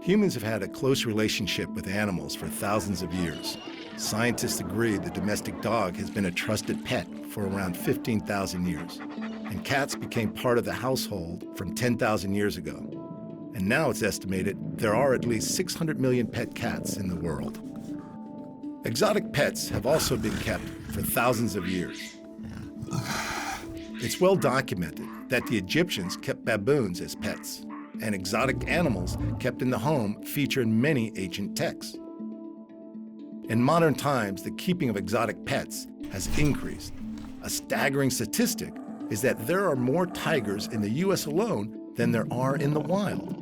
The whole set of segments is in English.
Humans have had a close relationship with animals for thousands of years. Scientists agree the domestic dog has been a trusted pet for around 15,000 years. And cats became part of the household from 10,000 years ago. And now it's estimated there are at least 600 million pet cats in the world. Exotic pets have also been kept for thousands of years. It's well documented that the Egyptians kept baboons as pets, and exotic animals kept in the home feature in many ancient texts. In modern times, the keeping of exotic pets has increased. A staggering statistic is that there are more tigers in the US alone than there are in the wild.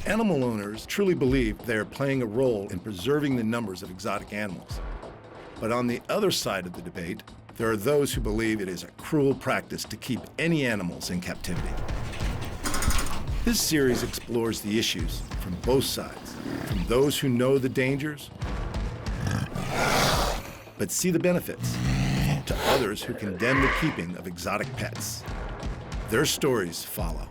Animal owners truly believe they are playing a role in preserving the numbers of exotic animals. But on the other side of the debate, there are those who believe it is a cruel practice to keep any animals in captivity. This series explores the issues from both sides, from those who know the dangers, but see the benefits, to others who condemn the keeping of exotic pets. Their stories follow.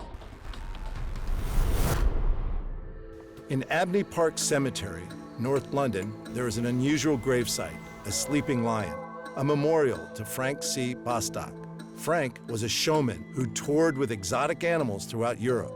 In Abney Park Cemetery, North London, there is an unusual gravesite, a sleeping lion, a memorial to Frank C. Bostock. Frank was a showman who toured with exotic animals throughout Europe.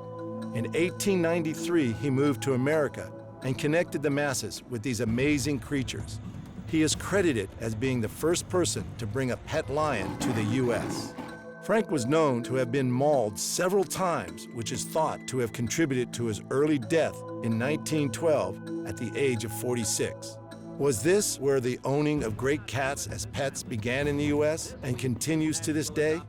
In 1893, he moved to America and connected the masses with these amazing creatures. He is credited as being the first person to bring a pet lion to the US. Frank was known to have been mauled several times, which is thought to have contributed to his early death in 1912 at the age of 46. Was this where the owning of great cats as pets began in the US and continues to this day?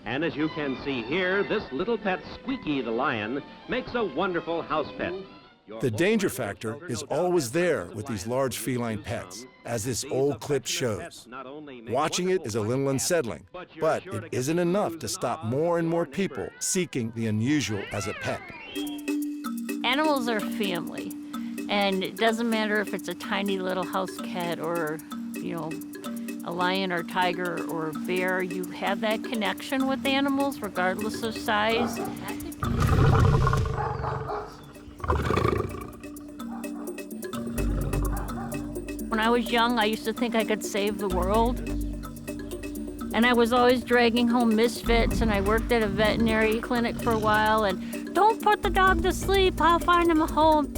And as you can see here, this little pet Squeaky the lion makes a wonderful house pet. The danger factor is always there with these large feline pets, as this old clip shows. Watching it is a little unsettling, but it isn't enough to stop more and more people seeking the unusual as a pet. Animals are family, and it doesn't matter if it's a tiny little house cat or, a lion or tiger or bear. You have that connection with animals regardless of size. When I was young, I used to think I could save the world. And I was always dragging home misfits, and I worked at a veterinary clinic for a while, and don't put the dog to sleep, I'll find him a home.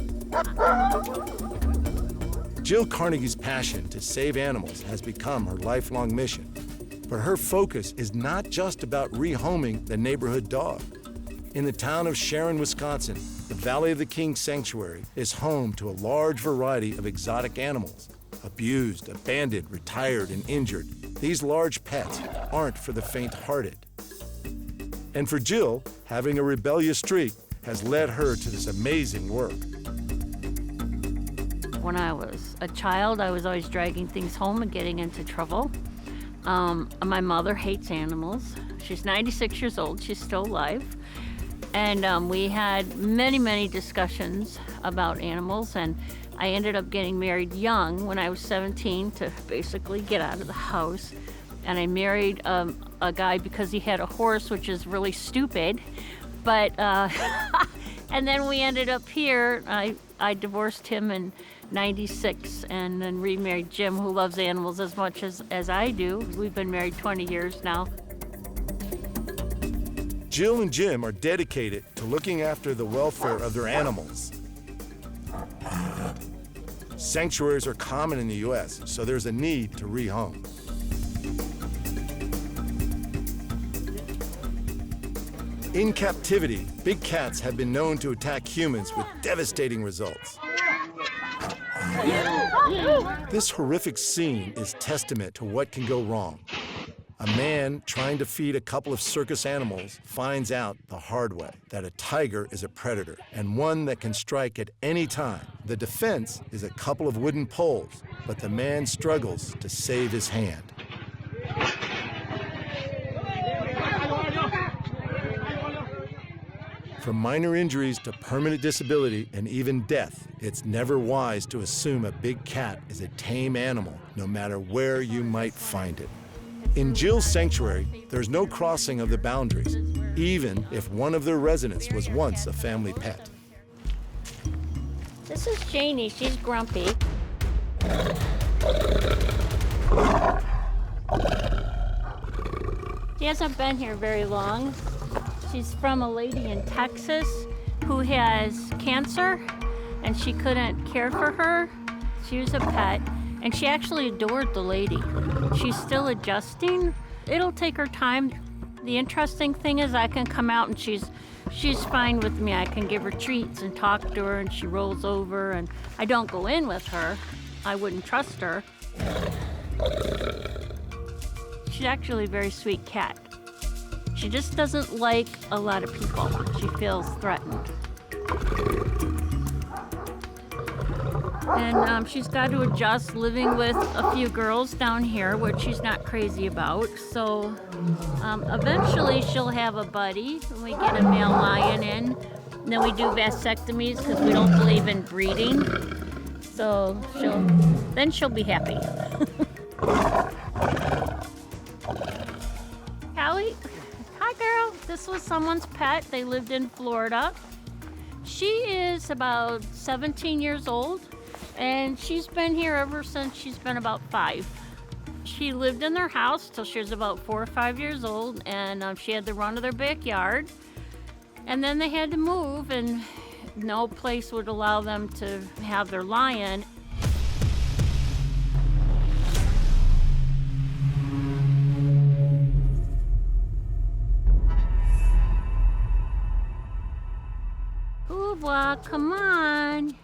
Jill Carnegie's passion to save animals has become her lifelong mission. But her focus is not just about rehoming the neighborhood dog. In the town of Sharon, Wisconsin, the Valley of the Kings Sanctuary is home to a large variety of exotic animals. Abused, abandoned, retired, and injured, these large pets aren't for the faint-hearted. And for Jill, having a rebellious streak has led her to this amazing work. When I was a child, I was always dragging things home and getting into trouble. My mother hates animals. She's 96 years old. She's still alive. And we had many, many discussions about animals. And I ended up getting married young when I was 17 to basically get out of the house. And I married a guy because he had a horse, which is really stupid. But, and then we ended up here. I divorced him in '96 and then remarried Jim, who loves animals as much as I do. We've been married 20 years now. Jill and Jim are dedicated to looking after the welfare of their animals. Sanctuaries are common in the US, so there's a need to rehome. In captivity, big cats have been known to attack humans with devastating results. This horrific scene is testament to what can go wrong. A man trying to feed a couple of circus animals finds out the hard way that a tiger is a predator and one that can strike at any time. The defense is a couple of wooden poles, but the man struggles to save his hand. From minor injuries to permanent disability and even death, it's never wise to assume a big cat is a tame animal, no matter where you might find it. In Jill's sanctuary, there's no crossing of the boundaries, even if one of their residents was once a family pet. This is Janie. She's grumpy. She hasn't been here very long. She's from a lady in Texas who has cancer, and she couldn't care for her. She was a pet, and she actually adored the lady. She's still adjusting. It'll take her time. The interesting thing is I can come out and she's fine with me. I can give her treats and talk to her, and she rolls over, and I don't go in with her. I wouldn't trust her. She's actually a very sweet cat. She just doesn't like a lot of people. She feels threatened. And she's got to adjust living with a few girls down here, which she's not crazy about. So eventually she'll have a buddy when we get a male lion in. And then we do vasectomies because we don't believe in breeding. So she'll be happy. Callie, hi girl. This was someone's pet. They lived in Florida. She is about 17 years old, and she's been here ever since she's been about 5. She lived in their house till she was about 4 or 5 years old, and she had to run to their backyard. And then they had to move, and no place would allow them to have their lion. Hoovla, come on.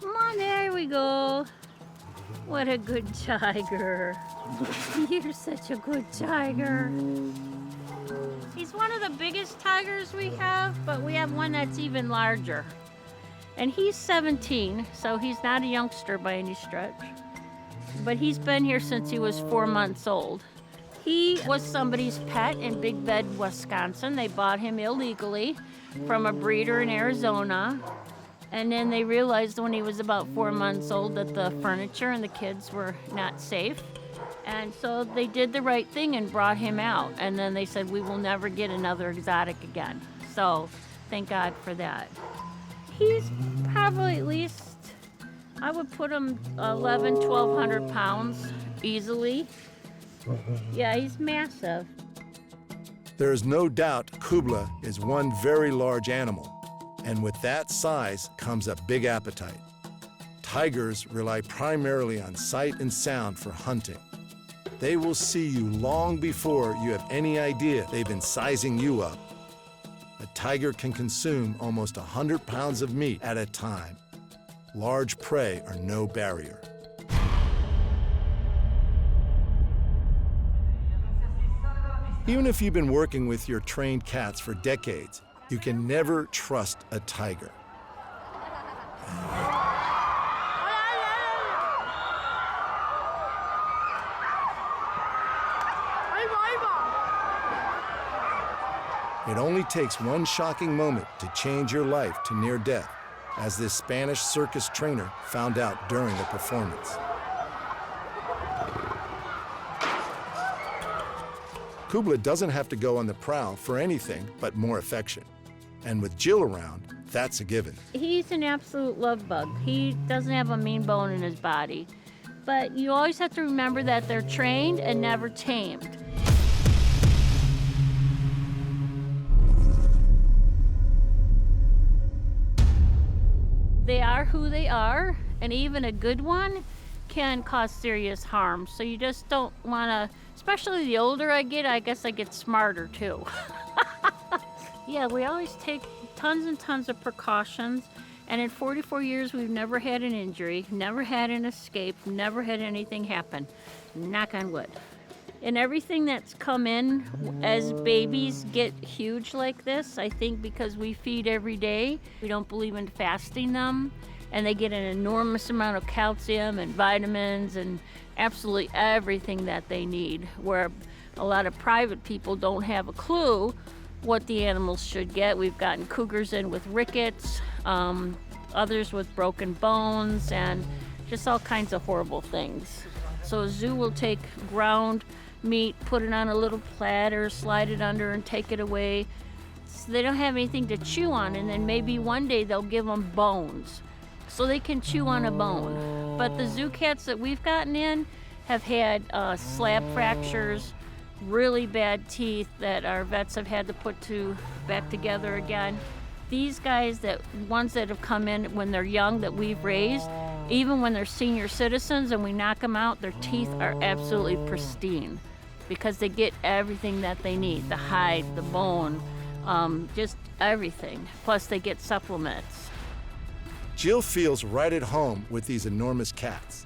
Come on, there we go. What a good tiger. You're such a good tiger. He's one of the biggest tigers we have, but we have one that's even larger. And he's 17, so he's not a youngster by any stretch. But he's been here since he was 4 months old. He was somebody's pet in Big Bend, Wisconsin. They bought him illegally from a breeder in Arizona. And then they realized when he was about 4 months old that the furniture and the kids were not safe. And so they did the right thing and brought him out. And then they said, we will never get another exotic again. So thank God for that. He's probably at least, I would put him 1,200 pounds easily. Yeah, he's massive. There is no doubt Kubla is one very large animal, and with that size comes a big appetite. Tigers rely primarily on sight and sound for hunting. They will see you long before you have any idea they've been sizing you up. A tiger can consume almost 100 pounds of meat at a time. Large prey are no barrier. Even if you've been working with your trained cats for decades, you can never trust a tiger. It only takes one shocking moment to change your life to near death, as this Spanish circus trainer found out during a performance. Kubla doesn't have to go on the prowl for anything but more affection. And with Jill around, that's a given. He's an absolute love bug. He doesn't have a mean bone in his body. But you always have to remember that they're trained and never tamed. They are who they are, and even a good one can cause serious harm. So you just don't want to, especially the older I get, I guess I get smarter too. Yeah, we always take tons and tons of precautions. And in 44 years, we've never had an injury, never had an escape, never had anything happen. Knock on wood. And everything that's come in as babies get huge like this, I think because we feed every day. We don't believe in fasting them. And they get an enormous amount of calcium and vitamins and absolutely everything that they need. Where a lot of private people don't have a clue what the animals should get. We've gotten cougars in with rickets, others with broken bones, and just all kinds of horrible things. So a zoo will take ground meat, put it on a little platter, slide it under and take it away. So they don't have anything to chew on, and then maybe one day they'll give them bones so they can chew on a bone. But the zoo cats that we've gotten in have had slab fractures, really bad teeth that our vets have had to put back together again. These guys, ones that have come in when they're young that we've raised, even when they're senior citizens and we knock them out, their teeth are absolutely pristine because they get everything that they need, the hide, the bone, just everything. Plus they get supplements. Jill feels right at home with these enormous cats.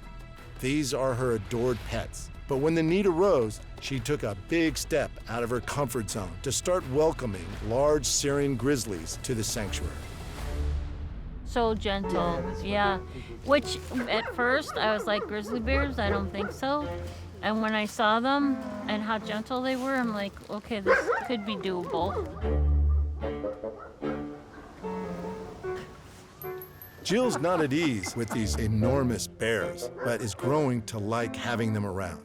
These are her adored pets. But when the need arose, she took a big step out of her comfort zone to start welcoming large Syrian grizzlies to the sanctuary. So gentle, yeah. Which at first I was like, grizzly bears? I don't think so. And when I saw them and how gentle they were, I'm like, okay, this could be doable. Jill's not at ease with these enormous bears, but is growing to like having them around.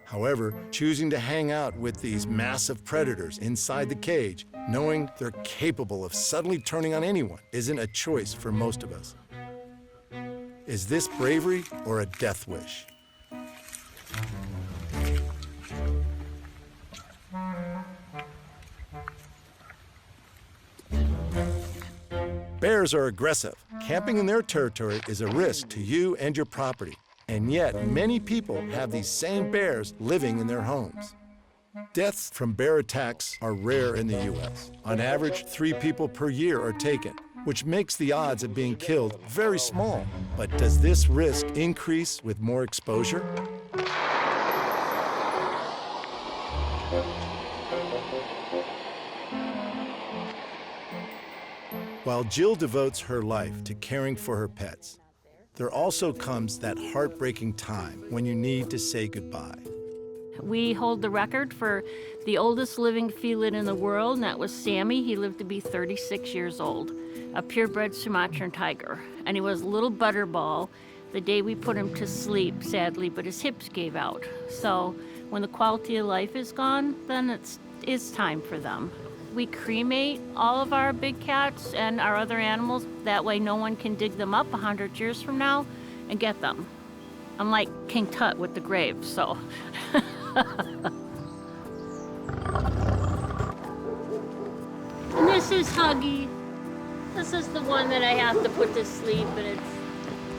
However, choosing to hang out with these massive predators inside the cage, knowing they're capable of suddenly turning on anyone, isn't a choice for most of us. Is this bravery or a death wish? Bears are aggressive. Camping in their territory is a risk to you and your property. And yet, many people have these same bears living in their homes. Deaths from bear attacks are rare in the U.S. On average, 3 people per year are taken, which makes the odds of being killed very small. But does this risk increase with more exposure? While Jill devotes her life to caring for her pets, there also comes that heartbreaking time when you need to say goodbye. We hold the record for the oldest living felid in the world, and that was Sammy. He lived to be 36 years old, a purebred Sumatran tiger. And he was a little butterball the day we put him to sleep, sadly, but his hips gave out. So when the quality of life is gone, then it's time for them. We cremate all of our big cats and our other animals. That way no one can dig them up 100 years from now and get them. I'm like King Tut with the grave, so. And this is Huggy. This is the one that I have to put to sleep, and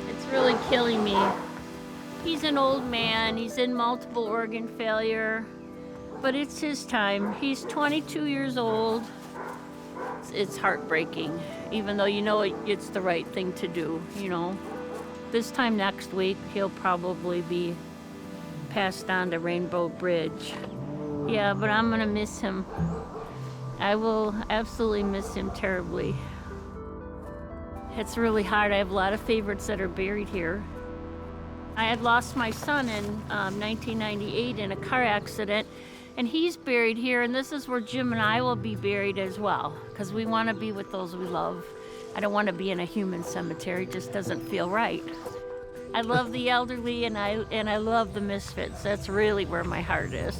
it's really killing me. He's an old man. He's in multiple organ failure. But it's his time. He's 22 years old. It's heartbreaking, even though you know it's the right thing to do, you know. This time next week, he'll probably be passed on to Rainbow Bridge. Yeah, but I'm gonna miss him. I will absolutely miss him terribly. It's really hard. I have a lot of favorites that are buried here. I had lost my son in 1998 in a car accident, and he's buried here, and this is where Jim and I will be buried as well, because we want to be with those we love. I don't want to be in a human cemetery. It just doesn't feel right. I love the elderly, and I love the misfits. That's really where my heart is.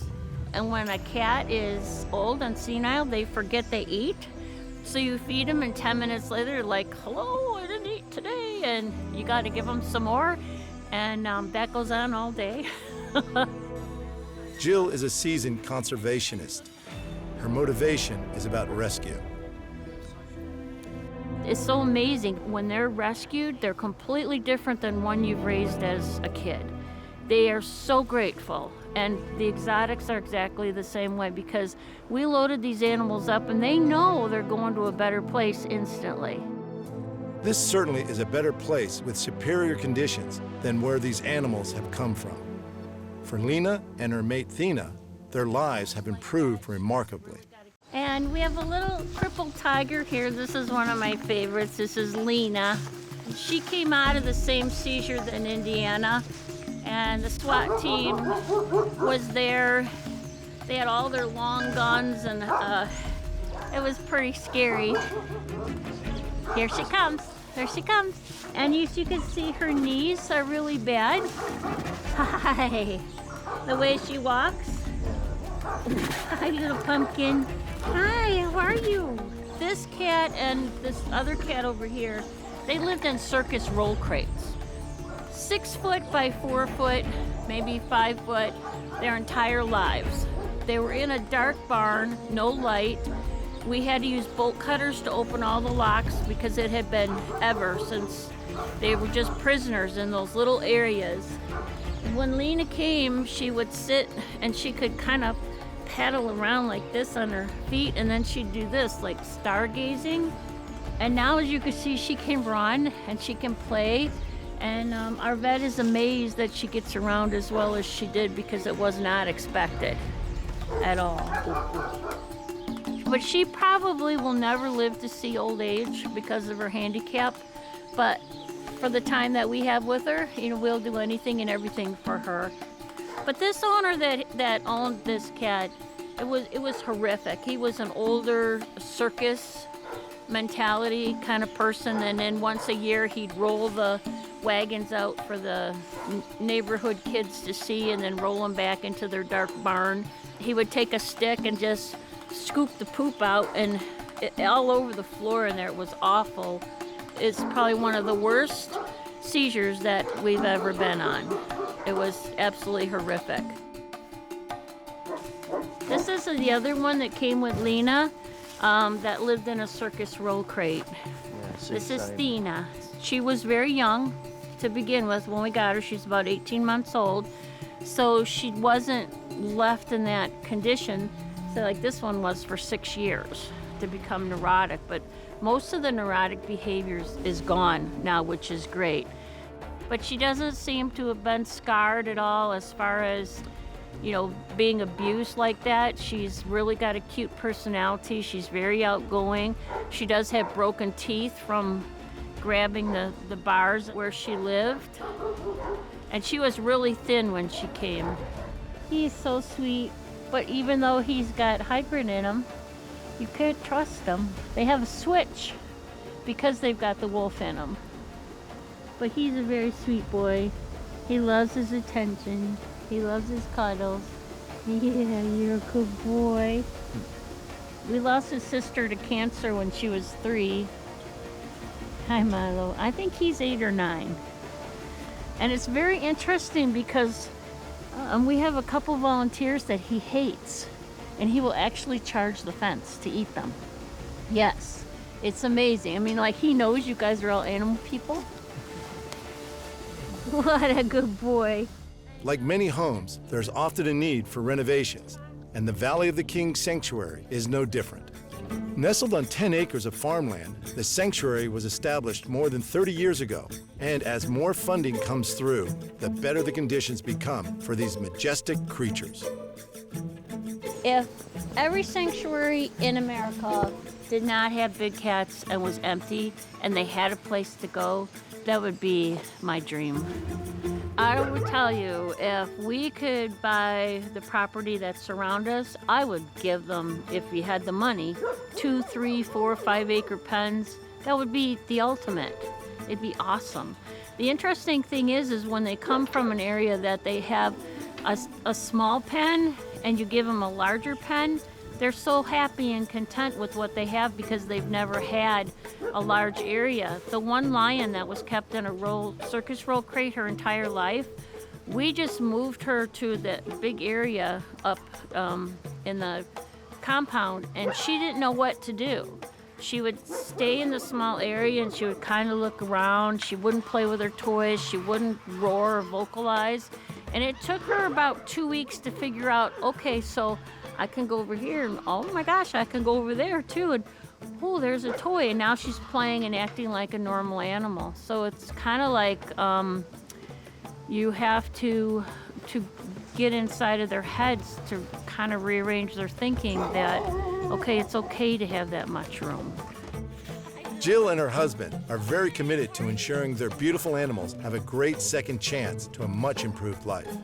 And when a cat is old and senile, they forget they eat. So you feed them, and 10 minutes later, they're like, hello, I didn't eat today, and you got to give them some more, and that goes on all day. Jill is a seasoned conservationist. Her motivation is about rescue. It's so amazing. When they're rescued, they're completely different than one you've raised as a kid. They are so grateful. And the exotics are exactly the same way, because we loaded these animals up and they know they're going to a better place instantly. This certainly is a better place with superior conditions than where these animals have come from. For Lena and her mate Thena, their lives have improved remarkably. And we have a little crippled tiger here. This is one of my favorites. This is Lena. She came out of the same seizure in Indiana, and the SWAT team was there. They had all their long guns, and It was pretty scary. Here she comes. There she comes. And you can see her knees are really bad. Hi. The way she walks. Hi, little pumpkin. Hi, how are you? This cat and this other cat over here, they lived in circus roll crates. 6 foot by 4 foot, maybe 5 foot, their entire lives. They were in a dark barn, no light. We had to use bolt cutters to open all the locks because it had been ever since they were just prisoners in those little areas. When Lena came, she would sit and she could kind of paddle around like this on her feet, and then she'd do this, like stargazing. And now, as you can see, she can run and she can play. And our vet is amazed that she gets around as well as she did because it was not expected at all. But she probably will never live to see old age because of her handicap. But for the time that we have with her, we'll do anything and everything for her. But this owner that owned this cat, it was horrific. He was an older circus mentality kind of person, and then once a year he'd roll the wagons out for the neighborhood kids to see and then roll them back into their dark barn. He would take a stick and just scoop the poop out and all over the floor in there. It was awful. It's probably one of the worst seizures that we've ever been on. It was absolutely horrific. This is the other one that came with Lena that lived in a circus roll crate. This is Lena. She was very young to begin with when we got her. She's about 18 months old. So she wasn't left in that condition. So like this one was for 6 years to become neurotic. But most of the neurotic behaviors is gone now, which is great. But she doesn't seem to have been scarred at all as far as, being abused like that. She's really got a cute personality. She's very outgoing. She does have broken teeth from grabbing the bars where she lived. And she was really thin when she came. He's so sweet. But even though he's got hybrid in him, you can't trust him. They have a switch because they've got the wolf in them. But he's a very sweet boy. He loves his attention. He loves his cuddles. Yeah, you're a good boy. We lost his sister to cancer when she was 3. Hi, Milo. I think he's 8 or 9. And it's very interesting because we have a couple volunteers that he hates. And he will actually charge the fence to eat them. Yes, it's amazing. I mean, like, he knows you guys are all animal people. What a good boy. Like many homes, there's often a need for renovations, and the Valley of the Kings Sanctuary is no different. Nestled on 10 acres of farmland, the sanctuary was established more than 30 years ago, and as more funding comes through, the better the conditions become for these majestic creatures. If every sanctuary in America did not have big cats and was empty and they had a place to go, that would be my dream. I would tell you, if we could buy the property that surrounds us, I would give them, if we had the money, 2, 3, 4, 5 acre pens. That would be the ultimate. It'd be awesome. The interesting thing is when they come from an area that they have a small pen and you give them a larger pen, they're so happy and content with what they have because they've never had a large area. The one lion that was kept in a circus roll crate her entire life, we just moved her to the big area up in the compound, and she didn't know what to do. She would stay in the small area and she would kind of look around. She wouldn't play with her toys. She wouldn't roar or vocalize. And it took her about 2 weeks to figure out, okay, so I can go over here, and oh my gosh, I can go over there too, and oh, there's a toy, and now she's playing and acting like a normal animal. So it's kind of like you have to get inside of their heads to kind of rearrange their thinking that, okay, it's okay to have that much room. Jill and her husband are very committed to ensuring their beautiful animals have a great second chance to a much improved life.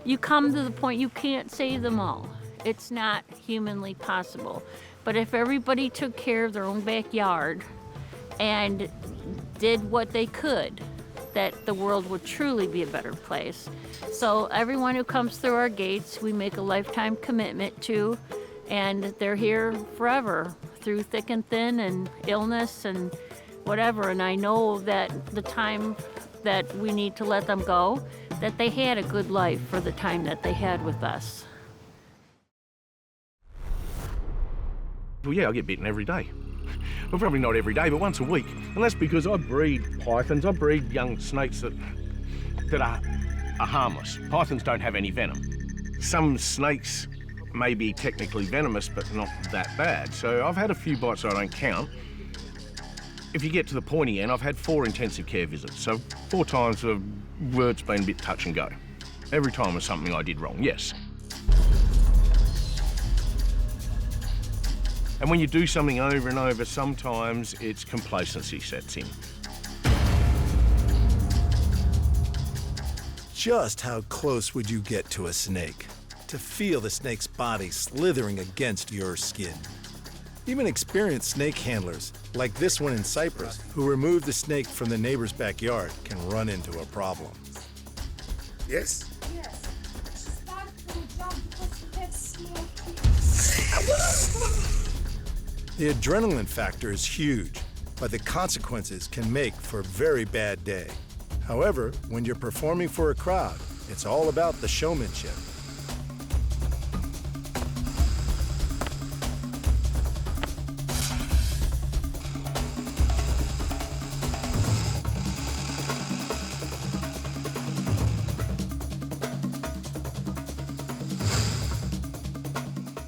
You come to the point you can't save them all. It's not humanly possible. But if everybody took care of their own backyard and did what they could, that the world would truly be a better place. So everyone who comes through our gates, we make a lifetime commitment to, and they're here forever through thick and thin and illness and whatever. And I know that the time that we need to let them go, that they had a good life for the time that they had with us. Well, yeah, I get bitten every day. Well, probably not every day, but once a week. And that's because I breed pythons. I breed young snakes that are harmless. Pythons don't have any venom. Some snakes may be technically venomous, but not that bad. So I've had a few bites I don't count. If you get to the pointy end, I've had 4 intensive care visits. So 4 times the word's been a bit touch and go. Every time was something I did wrong, yes. And when you do something over and over, sometimes it's complacency sets in. Just how close would you get to a snake? To feel the snake's body slithering against your skin. Even experienced snake handlers, like this one in Cyprus, who removed the snake from the neighbor's backyard, can run into a problem. Yes? Yes. She started to jump because she had snake. The adrenaline factor is huge, but the consequences can make for a very bad day. However, when you're performing for a crowd, it's all about the showmanship.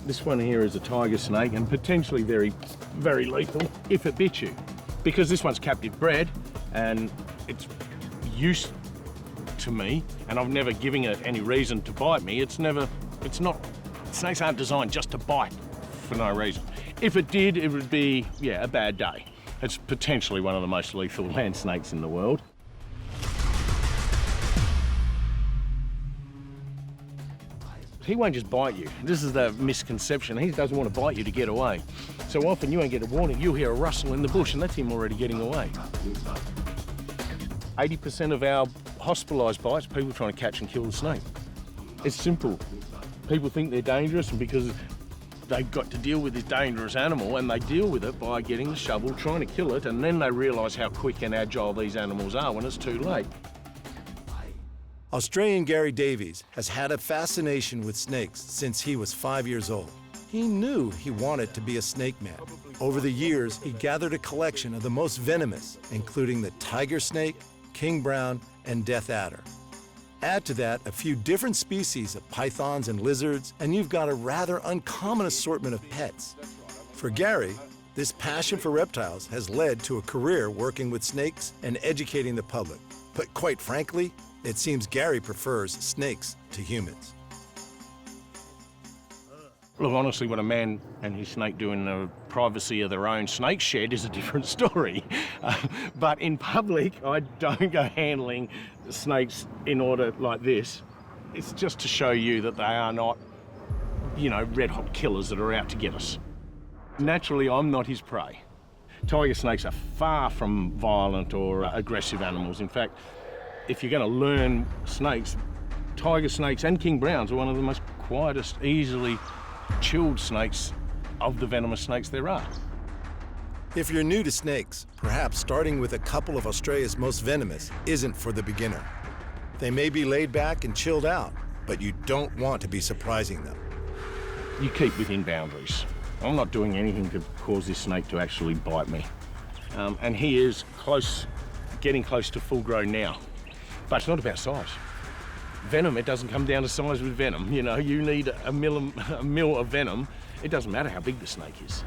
This one here is a tiger snake and potentially very, very lethal if it bit you. Because this one's captive bred and it's used to me and I've never given it any reason to bite me. Snakes aren't designed just to bite for no reason. If it did, it would be, yeah, a bad day. It's potentially one of the most lethal land snakes in the world. He won't just bite you. This is the misconception. He doesn't want to bite you to get away. So often you won't get a warning. You'll hear a rustle in the bush and that's him already getting away. 80% of our hospitalised bites, people trying to catch and kill the snake. It's simple. People think they're dangerous and because they've got to deal with this dangerous animal and they deal with it by getting the shovel, trying to kill it, and then they realise how quick and agile these animals are when it's too late. Australian Gary Davies has had a fascination with snakes since he was 5 years old. He knew he wanted to be a snake man. Over the years, he gathered a collection of the most venomous, including the tiger snake, king brown, and death adder. Add to that a few different species of pythons and lizards, and you've got a rather uncommon assortment of pets. For Gary, this passion for reptiles has led to a career working with snakes and educating the public. But quite frankly, it seems Gary prefers snakes to humans. Look, honestly, what a man and his snake do in the privacy of their own snake shed is a different story. But in public, I don't go handling snakes in order like this. It's just to show you that they are not, you know, red-hot killers that are out to get us. Naturally, I'm not his prey. Tiger snakes are far from violent or aggressive animals. In fact, if you're going to learn snakes, tiger snakes and king browns are one of the most quietest, easily chilled snakes of the venomous snakes there are. If you're new to snakes, perhaps starting with a couple of Australia's most venomous isn't for the beginner. They may be laid back and chilled out, but you don't want to be surprising them. You keep within boundaries. I'm not doing anything to cause this snake to actually bite me. And he is getting close to full grown now. But it's not about size. Venom, it doesn't come down to size with venom. You know, you need a mil of venom. It doesn't matter how big the snake is.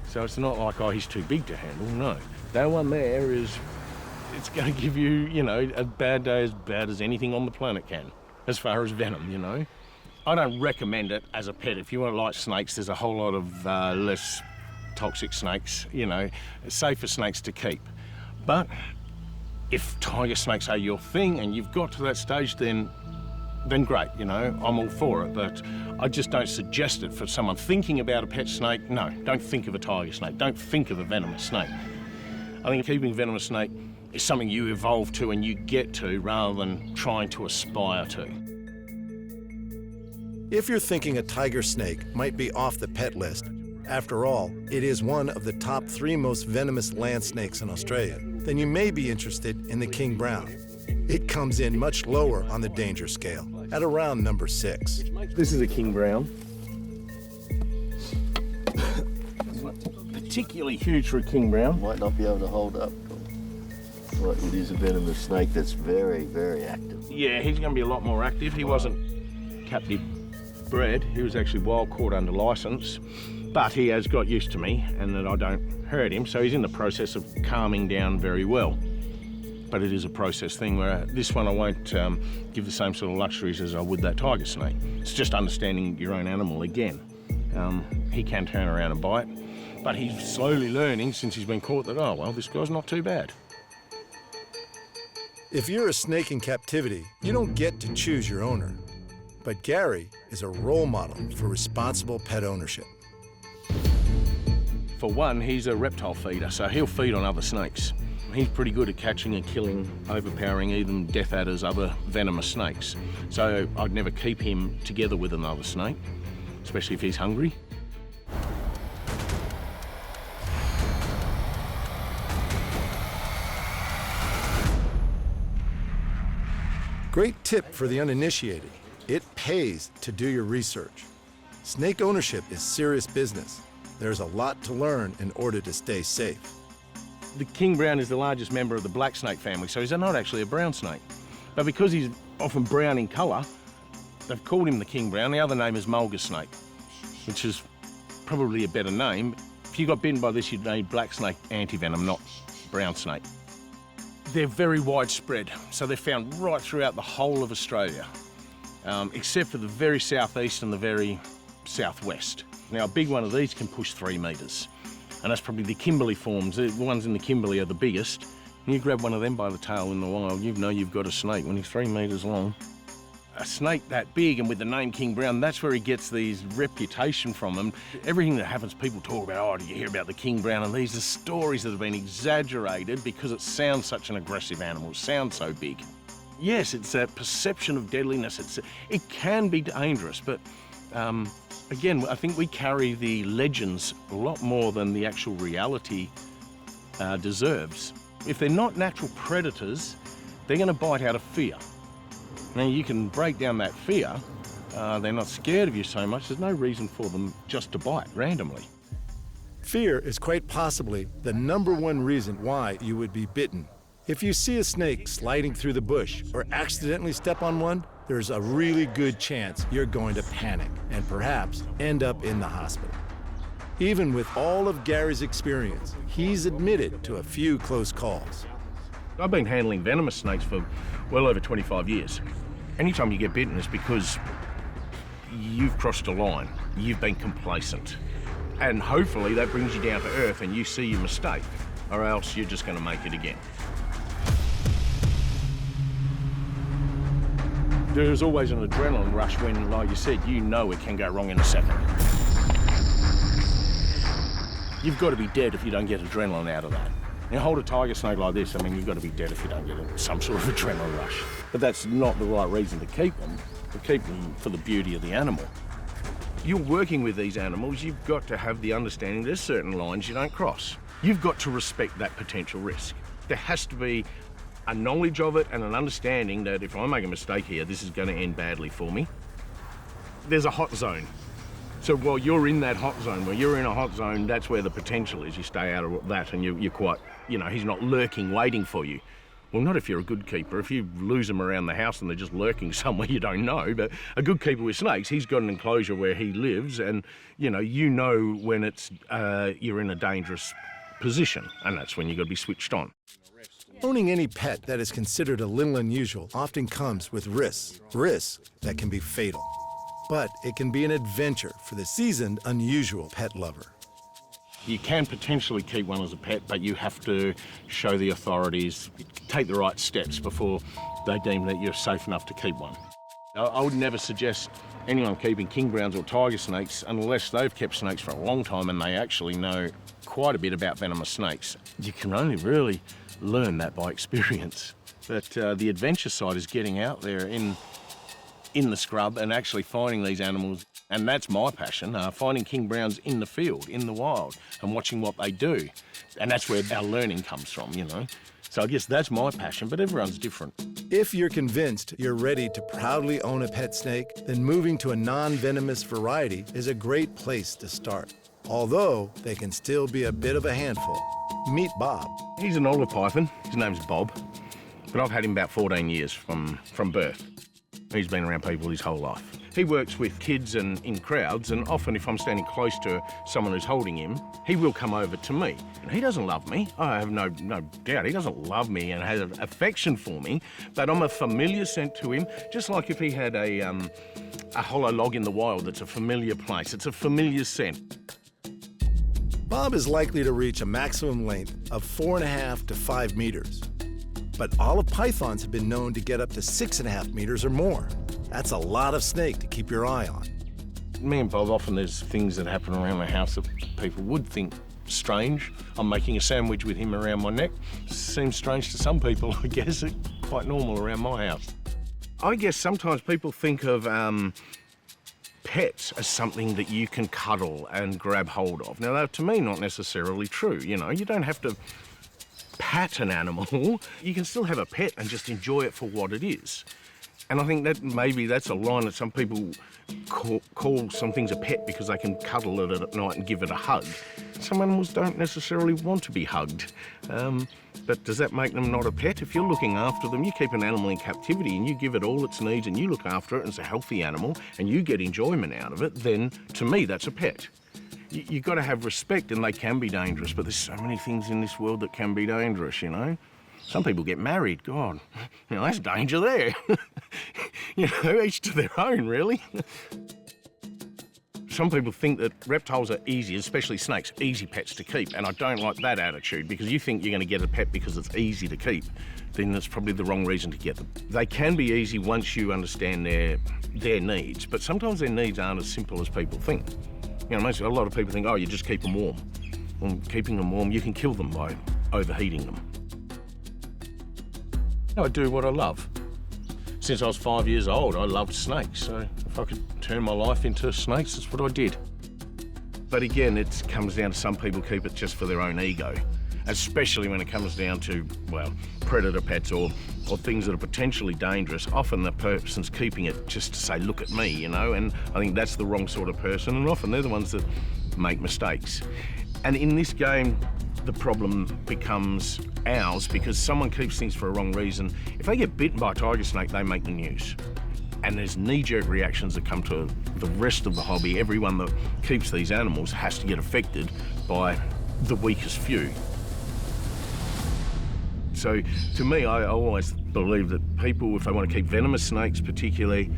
So it's not like, oh, he's too big to handle, no. That one there it's going to give you, you know, a bad day as bad as anything on the planet can, as far as venom, you know. I don't recommend it as a pet. If you want to like snakes, there's a whole lot of less toxic snakes, you know, safer snakes to keep. But if tiger snakes are your thing and you've got to that stage, then then great, you know, I'm all for it, but I just don't suggest it for someone thinking about a pet snake. No, don't think of a tiger snake, don't think of a venomous snake. I think keeping a venomous snake is something you evolve to and you get to rather than trying to aspire to. If you're thinking a tiger snake might be off the pet list, after all, it is one of the top 3 most venomous land snakes in Australia, then you may be interested in the king brown. It comes in much lower on the danger scale, at around number 6. This is a king brown. Particularly huge for a king brown. Might not be able to hold up. But it is a venomous snake that's very, very active. Yeah, he's going to be a lot more active. He wasn't captive bred. He was actually wild caught under licence. But he has got used to me and that I don't hurt him, so he's in the process of calming down very well. But it is a process thing where this one I won't give the same sort of luxuries as I would that tiger snake. It's just understanding your own animal again. He can turn around and bite, but he's slowly learning since he's been caught that, oh, well, this guy's not too bad. If you're a snake in captivity, you don't get to choose your owner. But Gary is a role model for responsible pet ownership. For one, he's a reptile feeder, so he'll feed on other snakes. He's pretty good at catching and killing, overpowering even death adders, other venomous snakes. So I'd never keep him together with another snake, especially if he's hungry. Great tip for the uninitiated. It pays to do your research. Snake ownership is serious business. There's a lot to learn in order to stay safe. The king brown is the largest member of the black snake family, so he's not actually a brown snake. But because he's often brown in colour, they've called him the king brown. The other name is mulga snake, which is probably a better name. If you got bitten by this, you'd need black snake antivenom, not brown snake. They're very widespread, so they're found right throughout the whole of Australia, except for the very southeast and the very southwest. Now, a big one of these can push 3 metres, and that's probably the Kimberley forms. The ones in the Kimberley are the biggest. And you grab one of them by the tail in the wild, you know you've got a snake when he's 3 metres long. A snake that big and with the name King Brown, that's where he gets these reputation from. And everything that happens, people talk about, oh, did you hear about the King Brown? And these are stories that have been exaggerated because it sounds such an aggressive animal, it sounds so big. Yes, it's a perception of deadliness. It can be dangerous, but again, I think we carry the legends a lot more than the actual reality deserves. If they're not natural predators, they're going to bite out of fear. Now, you can break down that fear. They're not scared of you so much. There's no reason for them just to bite randomly. Fear is quite possibly the #1 reason why you would be bitten. If you see a snake sliding through the bush or accidentally step on one, there's a really good chance you're going to panic and perhaps end up in the hospital. Even with all of Gary's experience, he's admitted to a few close calls. I've been handling venomous snakes for well over 25 years. Anytime you get bitten, it's because you've crossed a line, you've been complacent. And hopefully that brings you down to earth and you see your mistake, or else you're just going to make it again. There's always an adrenaline rush when, like you said, you know it can go wrong in a second. You've got to be dead if you don't get adrenaline out of that. You hold a tiger snake like this, I mean, you've got to be dead if you don't get some sort of adrenaline rush. But that's not the right reason to keep them. To keep them for the beauty of the animal. You're working with these animals, you've got to have the understanding there's certain lines you don't cross. You've got to respect that potential risk. There has to be a knowledge of it and an understanding that if I make a mistake here, this is going to end badly for me. There's a hot zone. So while you're in that hot zone, where you're in a hot zone, that's where the potential is. You stay out of that and you're quite, you know, he's not lurking, waiting for you. Well, not if you're a good keeper. If you lose them around the house and they're just lurking somewhere you don't know, but a good keeper with snakes, he's got an enclosure where he lives and, you know when it's you're in a dangerous position, and that's when you've got to be switched on. Owning any pet that is considered a little unusual often comes with risks that can be fatal. But it can be an adventure for the seasoned, unusual pet lover. You can potentially keep one as a pet, but you have to show the authorities, take the right steps before they deem that you're safe enough to keep one. I would never suggest anyone keeping king browns or tiger snakes unless they've kept snakes for a long time and they actually know quite a bit about venomous snakes. You can only really learn that by experience. But the adventure side is getting out there in the scrub and actually finding these animals. And that's my passion, finding king browns in the field, in the wild, and watching what they do. And that's where our learning comes from, you know. So I guess that's my passion, but everyone's different. If you're convinced you're ready to proudly own a pet snake, then moving to a non-venomous variety is a great place to start. Although they can still be a bit of a handful. Meet Bob. He's an older python. His name's Bob, but I've had him about 14 years from birth. He's been around people his whole life. He works with kids and in crowds, and often if I'm standing close to someone who's holding him, he will come over to me. And he doesn't love me. I have no doubt he doesn't love me and has affection for me, but I'm a familiar scent to him, just like if he had a hollow log in the wild that's a familiar place. It's a familiar scent. Bob is likely to reach a maximum length of 4.5 to 5 meters. But olive pythons have been known to get up to 6.5 meters or more. That's a lot of snake to keep your eye on. Me and Bob, often there's things that happen around the house that people would think strange. I'm making a sandwich with him around my neck. Seems strange to some people, I guess. It's quite normal around my house. I guess sometimes people think of pets as something that you can cuddle and grab hold of. Now, that, to me, not necessarily true. You know, you don't have to pat an animal. You can still have a pet and just enjoy it for what it is. And I think that maybe that's a line that some people call some things a pet because they can cuddle it at night and give it a hug. Some animals don't necessarily want to be hugged. But does that make them not a pet? If you're looking after them, you keep an animal in captivity and you give it all its needs and you look after it and it's a healthy animal and you get enjoyment out of it, then to me that's a pet. You've got to have respect, and they can be dangerous, but there's so many things in this world that can be dangerous, you know? Some people get married, God, you know, that's danger there. You know, each to their own, really. Some people think that reptiles are easy, especially snakes, easy pets to keep, and I don't like that attitude, because you think you're going to get a pet because it's easy to keep, then that's probably the wrong reason to get them. They can be easy once you understand their needs, but sometimes their needs aren't as simple as people think. You know, a lot of people think, oh, you just keep them warm. Well, keeping them warm, you can kill them by overheating them. I do what I love. Since I was 5 years old, I loved snakes, so if I could turn my life into snakes, that's what I did. But again, it comes down to some people keep it just for their own ego, especially when it comes down to, well, predator pets or things that are potentially dangerous. Often the person's keeping it just to say, look at me, you know, and I think that's the wrong sort of person, and often they're the ones that make mistakes. And in this game, the problem becomes ours because someone keeps things for a wrong reason. If they get bitten by a tiger snake, they make the news. And there's knee-jerk reactions that come to the rest of the hobby. Everyone that keeps these animals has to get affected by the weakest few. So to me, I always believe that people, if they want to keep venomous snakes particularly,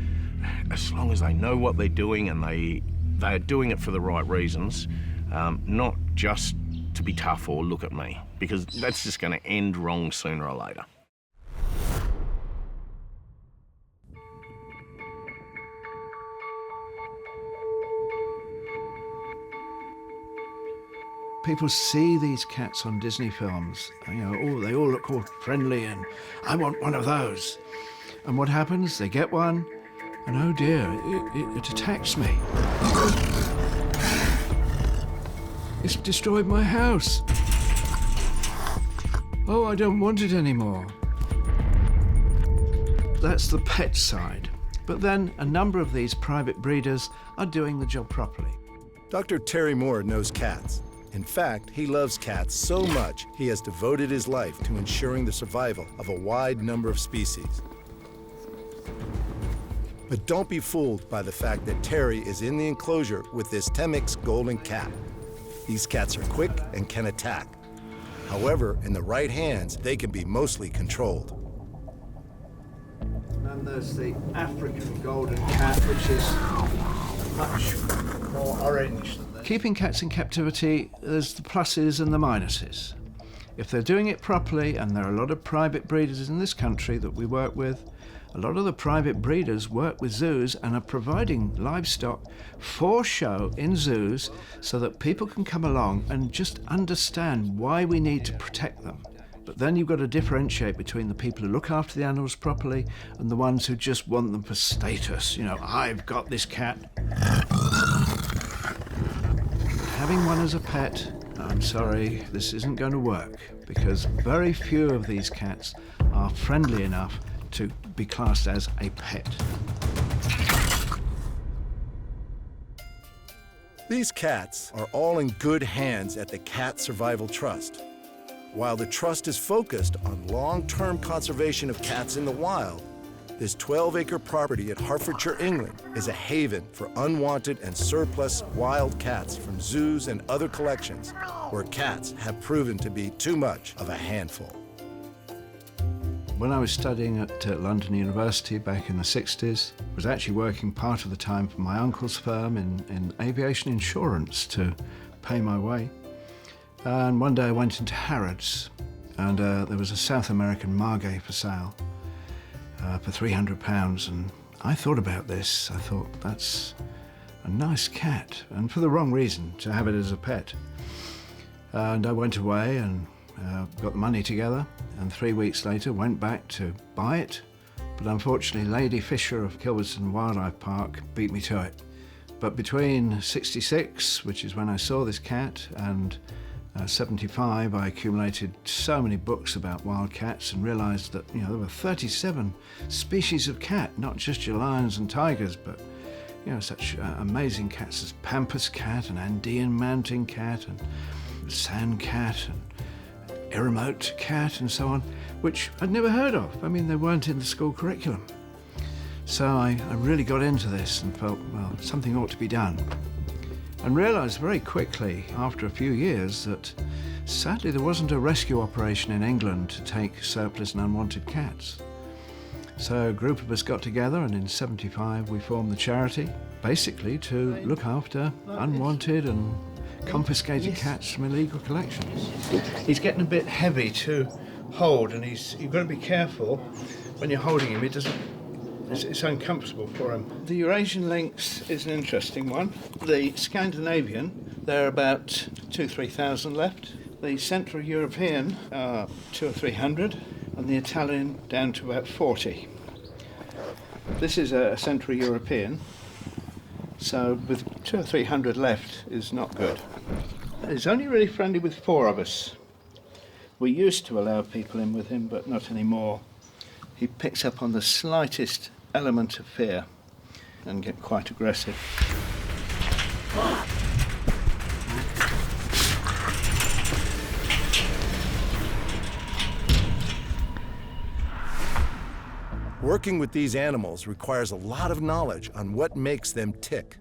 as long as they know what they're doing and they are doing it for the right reasons, not just to be tough or look at me, because that's just going to end wrong sooner or later. People see these cats on Disney films, you know, oh, they all look all friendly and I want one of those. And what happens? They get one and oh dear, it attacks me. It's destroyed my house. Oh, I don't want it anymore. That's the pet side. But then a number of these private breeders are doing the job properly. Dr. Terry Moore knows cats. In fact, he loves cats so much he has devoted his life to ensuring the survival of a wide number of species. But don't be fooled by the fact that Terry is in the enclosure with this Temix golden cat. These cats are quick and can attack. However, in the right hands, they can be mostly controlled. And then there's the African golden cat, which is much more orange than this. Keeping cats in captivity, there's the pluses and the minuses. If they're doing it properly, and there are a lot of private breeders in this country that we work with, a lot of the private breeders work with zoos and are providing livestock for show in zoos so that people can come along and just understand why we need to protect them. But then you've got to differentiate between the people who look after the animals properly and the ones who just want them for status. You know, I've got this cat. Having one as a pet, I'm sorry, this isn't going to work, because very few of these cats are friendly enough to be classed as a pet. These cats are all in good hands at the Cat Survival Trust. While the trust is focused on long-term conservation of cats in the wild, this 12-acre property at Hertfordshire, England, is a haven for unwanted and surplus wild cats from zoos and other collections where cats have proven to be too much of a handful. When I was studying at London University back in the 60s, I was actually working part of the time for my uncle's firm in aviation insurance to pay my way. And one day I went into Harrods, and there was a South American margay for sale for £300. And I thought about this. I thought, that's a nice cat, and for the wrong reason, to have it as a pet. And I went away and got the money together, and 3 weeks later went back to buy it. But unfortunately, Lady Fisher of Kilverton Wildlife Park beat me to it. But between 66, which is when I saw this cat, and 75, I accumulated so many books about wild cats and realised that, you know, there were 37 species of cat, not just your lions and tigers, but, you know, such amazing cats as pampas cat and Andean mountain cat and sand cat and Eremite cat and so on, which I'd never heard of. I mean, they weren't in the school curriculum. So I really got into this and felt, well, something ought to be done. And realised very quickly, after a few years, that sadly there wasn't a rescue operation in England to take surplus and unwanted cats. So a group of us got together, and in 75 we formed the charity, basically to look after unwanted and confiscated cats from illegal collections. He's getting a bit heavy to hold, and you've got to be careful when you're holding him. It's uncomfortable for him. The Eurasian lynx is an interesting one. The Scandinavian, there are about 2,000-3,000 left. The Central European are 200 or 300, and the Italian down to about 40. This is a Central European, so with 200 or 300 left is not good. He's only really friendly with 4 of us. We used to allow people in with him, but not anymore. He picks up on the slightest element of fear and get quite aggressive. Working with these animals requires a lot of knowledge on what makes them tick.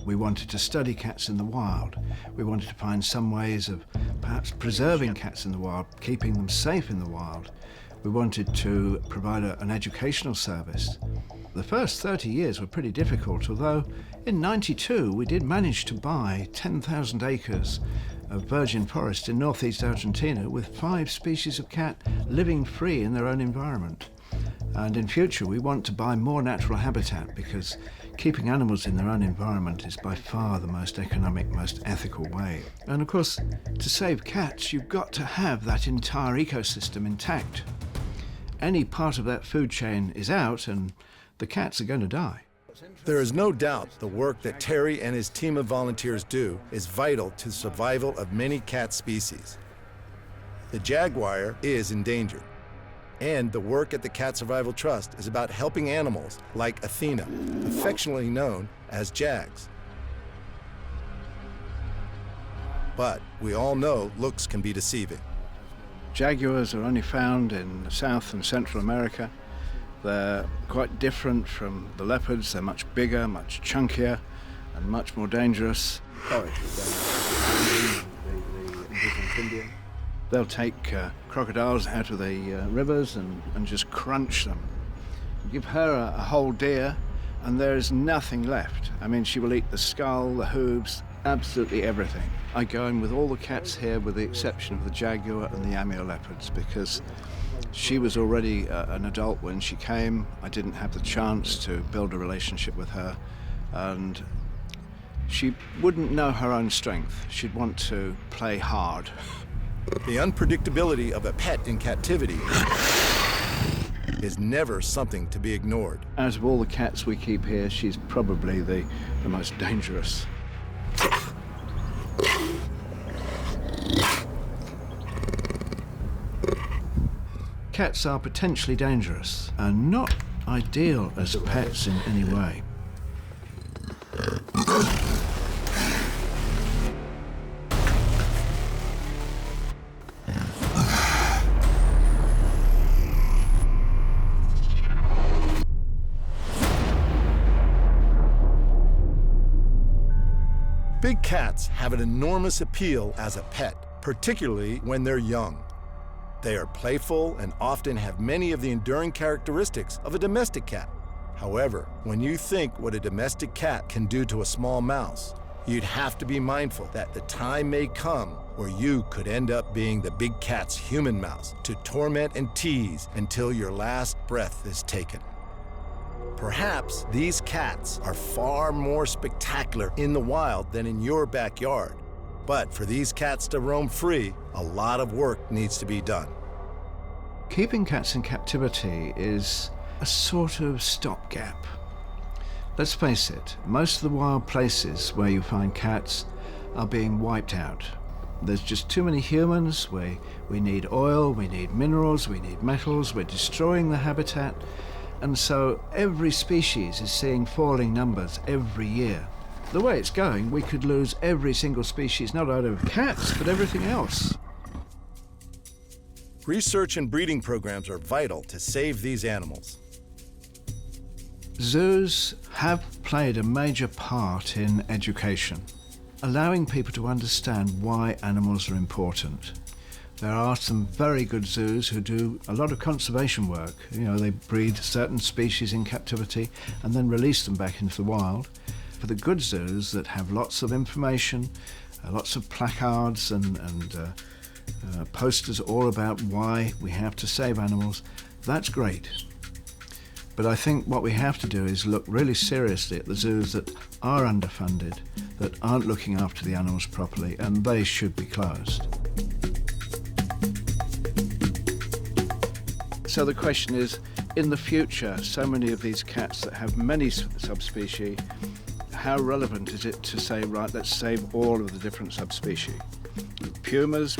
We wanted to study cats in the wild. We wanted to find some ways of perhaps preserving cats in the wild, keeping them safe in the wild. We wanted to provide an educational service. The first 30 years were pretty difficult, although in '92 we did manage to buy 10,000 acres of virgin forest in northeast Argentina with 5 species of cat living free in their own environment. And in future we want to buy more natural habitat, because keeping animals in their own environment is by far the most economic, most ethical way. And of course, to save cats, you've got to have that entire ecosystem intact. Any part of that food chain is out and the cats are going to die. There is no doubt the work that Terry and his team of volunteers do is vital to the survival of many cat species. The jaguar is endangered, and the work at the Cat Survival Trust is about helping animals like Athena, affectionately known as Jags. But we all know looks can be deceiving. Jaguars are only found in South and Central America. They're quite different from the leopards. They're much bigger, much chunkier, and much more dangerous. They'll take crocodiles out of the rivers and just crunch them. Give her a whole deer, and there is nothing left. I mean, she will eat the skull, the hooves, absolutely everything. I go in with all the cats here with the exception of the jaguar and the amur leopards, because She was already an adult when she came. I didn't have the chance to build a relationship with her, and she wouldn't know her own strength. She'd want to play hard. The unpredictability of a pet in captivity is never something to be ignored. Out of all the cats we keep here, she's probably the most dangerous. Cats are potentially dangerous and not ideal as pets in any way. Big cats have an enormous appeal as a pet, particularly when they're young. They are playful and often have many of the enduring characteristics of a domestic cat. However, when you think what a domestic cat can do to a small mouse, you'd have to be mindful that the time may come where you could end up being the big cat's human mouse to torment and tease until your last breath is taken. Perhaps these cats are far more spectacular in the wild than in your backyard. But for these cats to roam free, a lot of work needs to be done. Keeping cats in captivity is a sort of stopgap. Let's face it, most of the wild places where you find cats are being wiped out. There's just too many humans. We need oil, we need minerals, we need metals, we're destroying the habitat. And so every species is seeing falling numbers every year. The way it's going, we could lose every single species, not out of cats, but everything else. Research and breeding programs are vital to save these animals. Zoos have played a major part in education, allowing people to understand why animals are important. There are some very good zoos who do a lot of conservation work. You know, they breed certain species in captivity and then release them back into the wild. For the good zoos that have lots of information, lots of placards and posters all about why we have to save animals, that's great. But I think what we have to do is look really seriously at the zoos that are underfunded, that aren't looking after the animals properly, and they should be closed. So the question is, in the future, so many of these cats that have many subspecies, how relevant is it to say, right, let's save all of the different subspecies? Pumas,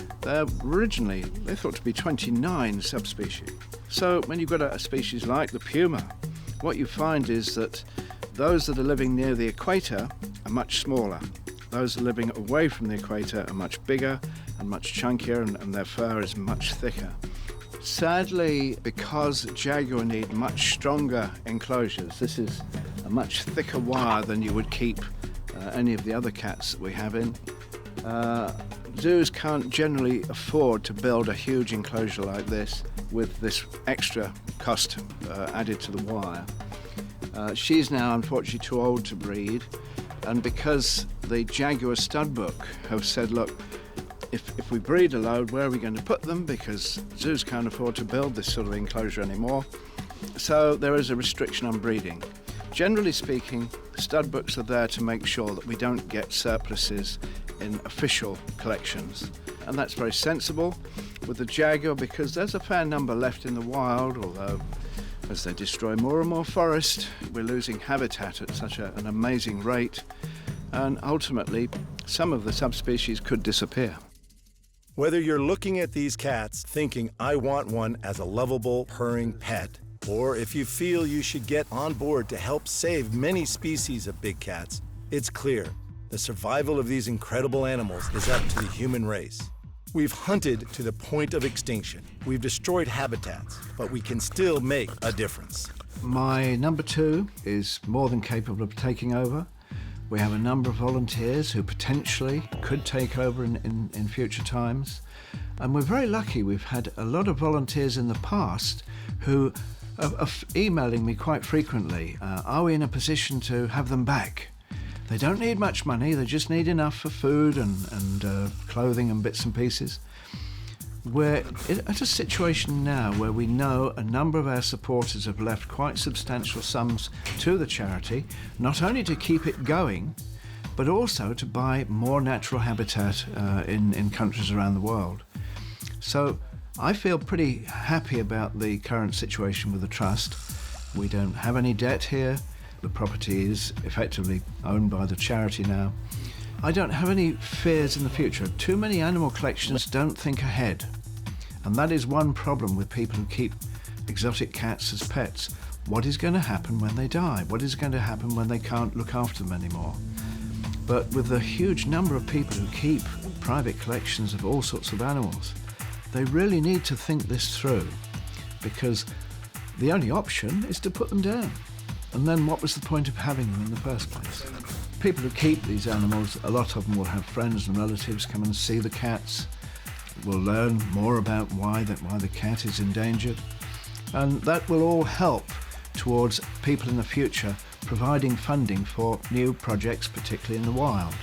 originally they thought to be 29 subspecies. So when you've got a species like the puma, what you find is that those that are living near the equator are much smaller. Those that are living away from the equator are much bigger and much chunkier, and their fur is much thicker. Sadly, because jaguar need much stronger enclosures, this is a much thicker wire than you would keep any of the other cats that we have in. Zoos can't generally afford to build a huge enclosure like this with this extra cost added to the wire. She's now unfortunately too old to breed, and because the Jaguar stud book have said, look, if we breed a load, where are we going to put them? Because zoos can't afford to build this sort of enclosure anymore. So there is a restriction on breeding. Generally speaking, stud books are there to make sure that we don't get surpluses in official collections. And that's very sensible with the jaguar, because there's a fair number left in the wild, although as they destroy more and more forest, we're losing habitat at such an amazing rate, and ultimately some of the subspecies could disappear. Whether you're looking at these cats thinking, I want one as a lovable, purring pet, or if you feel you should get on board to help save many species of big cats, it's clear the survival of these incredible animals is up to the human race. We've hunted to the point of extinction. We've destroyed habitats, but we can still make a difference. My number 2 is more than capable of taking over. We have a number of volunteers who potentially could take over in future times. And we're very lucky. We've had a lot of volunteers in the past who are emailing me quite frequently. Are we in a position to have them back? They don't need much money. They just need enough for food and clothing and bits and pieces. we're at a situation now where we know a number of our supporters have left quite substantial sums to the charity, not only to keep it going, but also to buy more natural habitat in countries around the world. So I feel pretty happy about the current situation with the trust. We don't have any debt here. The property is effectively owned by the charity now. I don't have any fears in the future. Too many animal collections don't think ahead. And that is one problem with people who keep exotic cats as pets. What is going to happen when they die? What is going to happen when they can't look after them anymore? But with the huge number of people who keep private collections of all sorts of animals, they really need to think this through, because the only option is to put them down. And then what was the point of having them in the first place? People who keep these animals, a lot of them will have friends and relatives come and see the cats, will learn more about why the cat is endangered, and that will all help towards people in the future providing funding for new projects, particularly in the wild.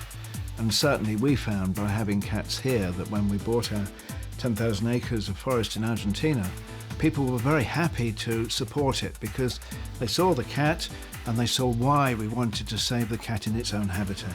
And certainly we found by having cats here that when we bought our 10,000 acres of forest in Argentina, people were very happy to support it because they saw the cat and they saw why we wanted to save the cat in its own habitat.